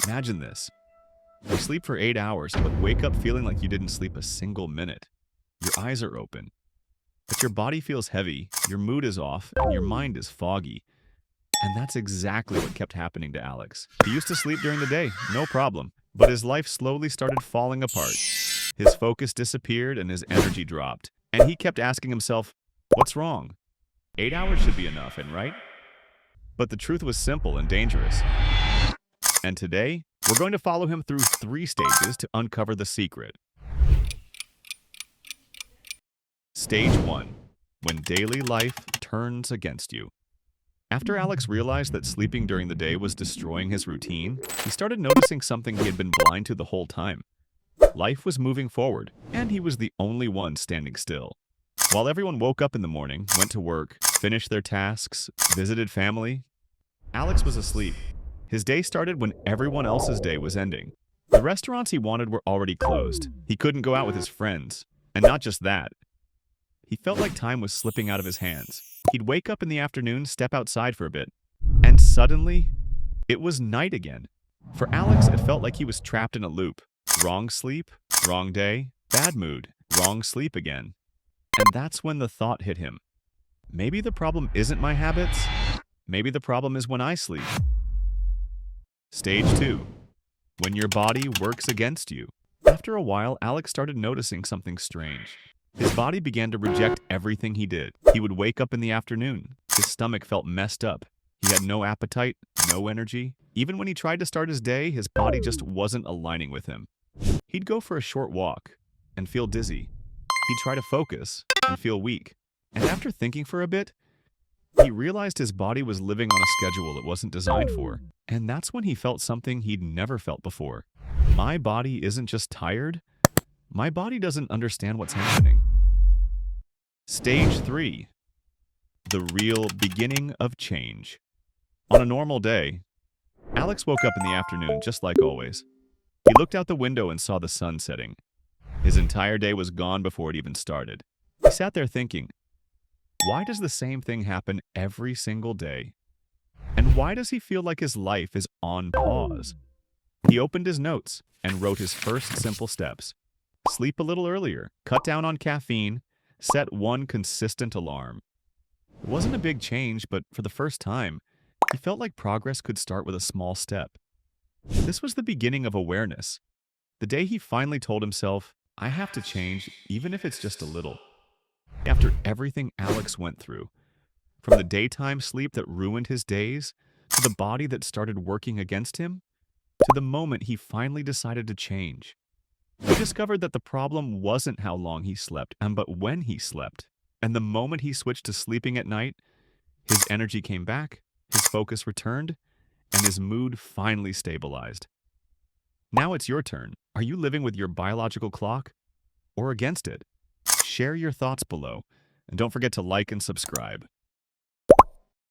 Imagine this. You sleep for 8 hours, but wake up feeling like you didn't sleep a single minute. Your eyes are open, but your body feels heavy, your mood is off, and your mind is foggy. And that's exactly what kept happening to Alex. He used to sleep during the day, no problem, but his life slowly started falling apart. His focus disappeared and his energy dropped. And he kept asking himself, what's wrong? 8 hours should be enough, and right? But the truth was simple and dangerous. And today, we're going to follow him through 3 stages to uncover the secret. Stage 1. When daily life turns against you. After Alex realized that sleeping during the day was destroying his routine, he started noticing something he had been blind to the whole time. Life was moving forward, and he was the only one standing still. While everyone woke up in the morning, went to work, finished their tasks, visited family, Alex was asleep. His day started when everyone else's day was ending. The restaurants he wanted were already closed. He couldn't go out with his friends. And not just that. He felt like time was slipping out of his hands. He'd wake up in the afternoon, step outside for a bit, and suddenly, it was night again. For Alex, it felt like he was trapped in a loop. Wrong sleep, wrong day, bad mood, wrong sleep again. And that's when the thought hit him. Maybe the problem isn't my habits. Maybe the problem is when I sleep. Stage 2. When your body works against you. After a while, Alex started noticing something strange. His body began to reject everything he did. He would wake up in the afternoon. His stomach felt messed up. He had no appetite, no energy. Even when he tried to start his day, his body just wasn't aligning with him. He'd go for a short walk and feel dizzy. He'd try to focus and feel weak. And after thinking for a bit, he realized his body was living on a schedule it wasn't designed for. And that's when he felt something he'd never felt before. My body isn't just tired. My body doesn't understand what's happening. Stage 3. The real beginning of change. On a normal day, Alex woke up in the afternoon just like always. He looked out the window and saw the sun setting. His entire day was gone before it even started. He sat there thinking, why does the same thing happen every single day? And why does he feel like his life is on pause? He opened his notes and wrote his first simple steps. Sleep a little earlier, cut down on caffeine, set one consistent alarm. It wasn't a big change, but for the first time, he felt like progress could start with a small step. This was the beginning of awareness. The day he finally told himself, I have to change, even if it's just a little. After everything Alex went through, from the daytime sleep that ruined his days, to the body that started working against him, to the moment he finally decided to change. He discovered that the problem wasn't how long he slept, but when he slept. And the moment he switched to sleeping at night, his energy came back, his focus returned, and his mood finally stabilized. Now it's your turn. Are you living with your biological clock or against it? Share your thoughts below, and don't forget to like and subscribe.